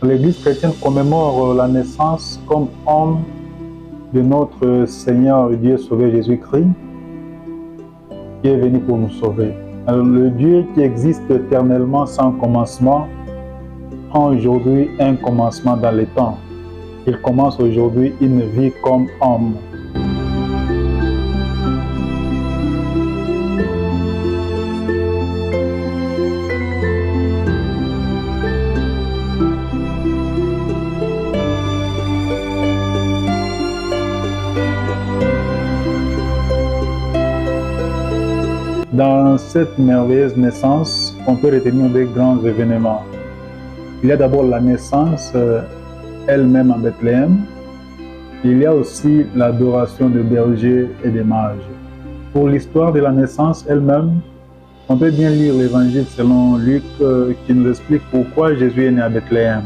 L'Église chrétienne commémore la naissance comme homme de notre Seigneur et Dieu Sauveur Jésus-Christ, qui est venu pour nous sauver. Alors, le Dieu qui existe éternellement sans commencement prend aujourd'hui un commencement dans les temps. Il commence aujourd'hui une vie comme homme. Dans cette merveilleuse naissance, on peut retenir des grands événements. Il y a d'abord la naissance elle-même à Bethléem. Il y a aussi l'adoration de bergers et des mages. Pour l'histoire de la naissance elle-même, on peut bien lire l'évangile selon Luc qui nous explique pourquoi Jésus est né à Bethléem.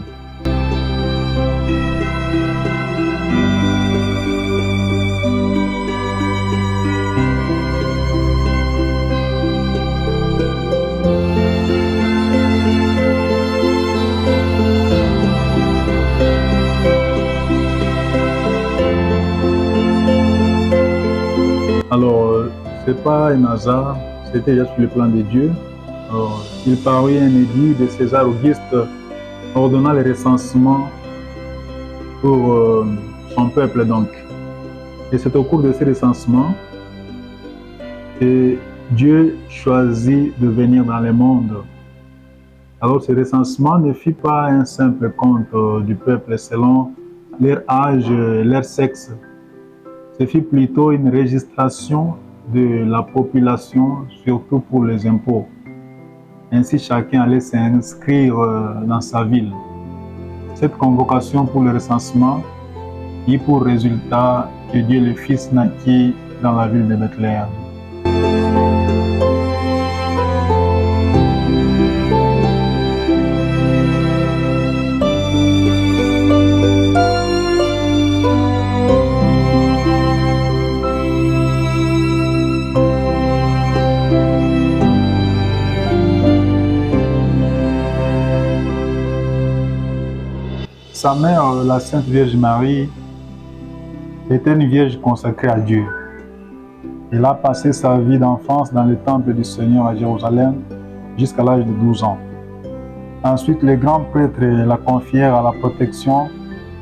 Alors, c'est pas un hasard, c'était déjà sur le plan de Dieu. Alors, il parut un édit de César Auguste ordonnant le recensement pour son peuple donc. Et c'est au cours de ce recensement que Dieu choisit de venir dans le monde. Alors, ce recensement ne fut pas un simple compte du peuple selon leur âge, leur sexe. Ce fut plutôt une registration de la population, surtout pour les impôts. Ainsi, chacun allait s'inscrire dans sa ville. Cette convocation pour le recensement eut pour résultat que Dieu le Fils naquit dans la ville de Bethléem. Sa mère, la Sainte Vierge Marie, était une vierge consacrée à Dieu. Elle a passé sa vie d'enfance dans le temple du Seigneur à Jérusalem jusqu'à l'âge de 12 ans. Ensuite, les grands prêtres la confièrent à la protection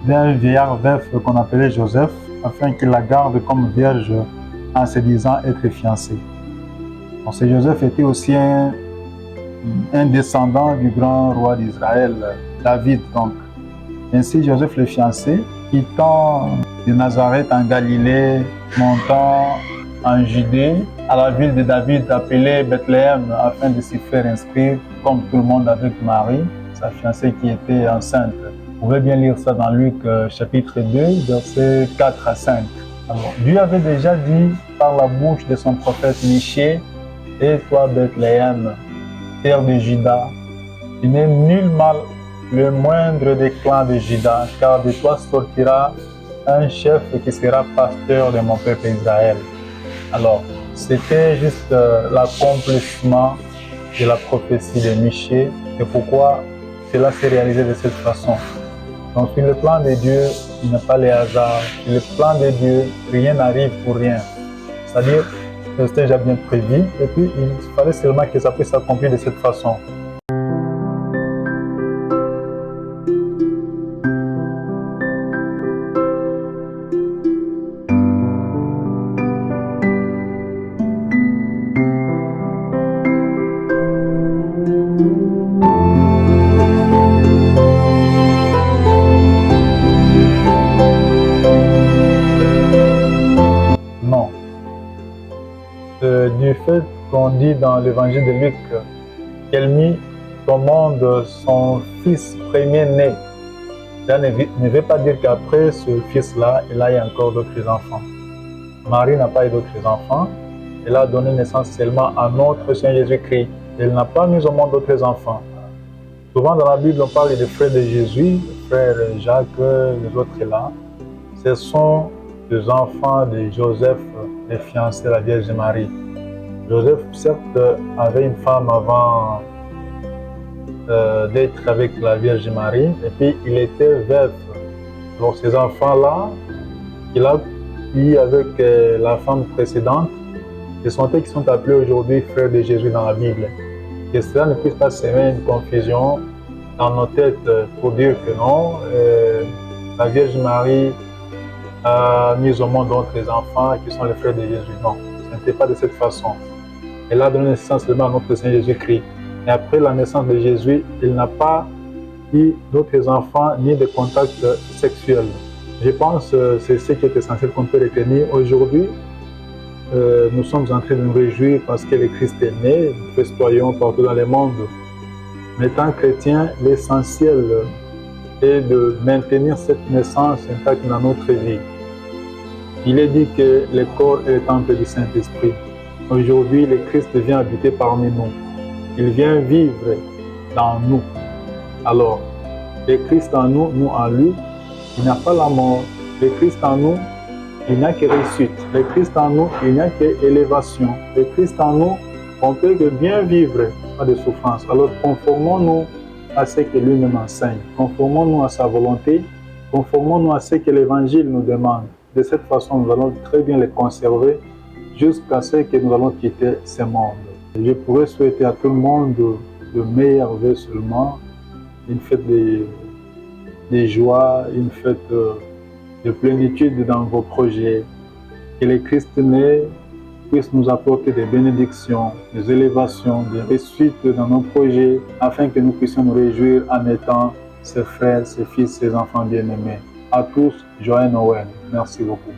d'un vieillard veuf qu'on appelait Joseph, afin qu'il la garde comme vierge en se disant être fiancée. Donc, ce Joseph était aussi un descendant du grand roi d'Israël, David donc. Ainsi, Joseph le fiancé, quittant de Nazareth en Galilée, montant en Judée, à la ville de David appelée Bethléem, afin de s'y faire inscrire, comme tout le monde, avec Marie, sa fiancée qui était enceinte. Vous pouvez bien lire ça dans Luc chapitre 2, versets 4 à 5. Alors, Dieu avait déjà dit par la bouche de son prophète Michée, « Et toi, Bethléem, terre de Juda, tu n'es nullement le moindre des clans de Juda, car de toi sortira un chef qui sera pasteur de mon peuple Israël. » Alors, c'était juste l'accomplissement de la prophétie de Michée, et pourquoi cela s'est réalisé de cette façon. Donc, sur le plan de Dieu, il n'y a pas les hasards. Sur le plan de Dieu, rien n'arrive pour rien. C'est-à-dire que c'était déjà bien prévu, et puis il fallait seulement que ça puisse s'accomplir de cette façon. Du fait qu'on dit dans l'évangile de Luc qu'elle mit au monde son fils premier-né. Ça ne veut pas dire qu'après ce fils-là, elle a eu encore d'autres enfants. Marie n'a pas eu d'autres enfants. Elle a donné naissance seulement à notre Seigneur Jésus-Christ. Elle n'a pas mis au monde d'autres enfants. Souvent dans la Bible, on parle des frères de Jésus, le frère Jacques, les autres là. Ce sont les enfants de Joseph, les fiancés de la Vierge Marie. Joseph, certes, avait une femme avant d'être avec la Vierge Marie. Et puis il était veuf. Alors ces enfants-là, qu'il a eu avec la femme précédente, ce sont eux qui sont appelés aujourd'hui frères de Jésus dans la Bible. Que cela ne puisse pas semer une confusion dans nos têtes pour dire que non, la Vierge Marie a mis au monde d'autres enfants qui sont les frères de Jésus. Non, ce n'était pas de cette façon. Elle a donné naissance seulement à notre Seigneur Jésus-Christ. Et après la naissance de Jésus, il n'a pas eu d'autres enfants ni de contacts sexuels. Je pense que c'est ce qui est essentiel qu'on peut retenir. Aujourd'hui, nous sommes en train de nous réjouir parce que le Christ est né, nous festoyons partout dans le monde. Mais étant chrétien, l'essentiel est de maintenir cette naissance intacte dans notre vie. Il est dit que le corps est le temple du Saint-Esprit. Aujourd'hui, le Christ vient habiter parmi nous. Il vient vivre dans nous. Alors, le Christ en nous, nous en lui, il n'y a pas la mort. Le Christ en nous, il n'y a que réussite. Le Christ en nous, il n'y a que élévation. Le Christ en nous, on peut que bien vivre, pas de souffrance. Alors, conformons-nous à ce que lui-même enseigne. Conformons-nous à sa volonté. Conformons-nous à ce que l'Évangile nous demande. De cette façon, nous allons très bien les conserver jusqu'à ce que nous allons quitter ce monde. Je pourrais souhaiter à tout le monde de meilleurs vœux seulement, une fête de joie, une fête de plénitude dans vos projets. Que le Christ né puisse nous apporter des bénédictions, des élévations, des réussites dans nos projets, afin que nous puissions nous réjouir en étant ses frères, ses fils, ses enfants bien-aimés. À tous, joyeux Noël. Merci beaucoup.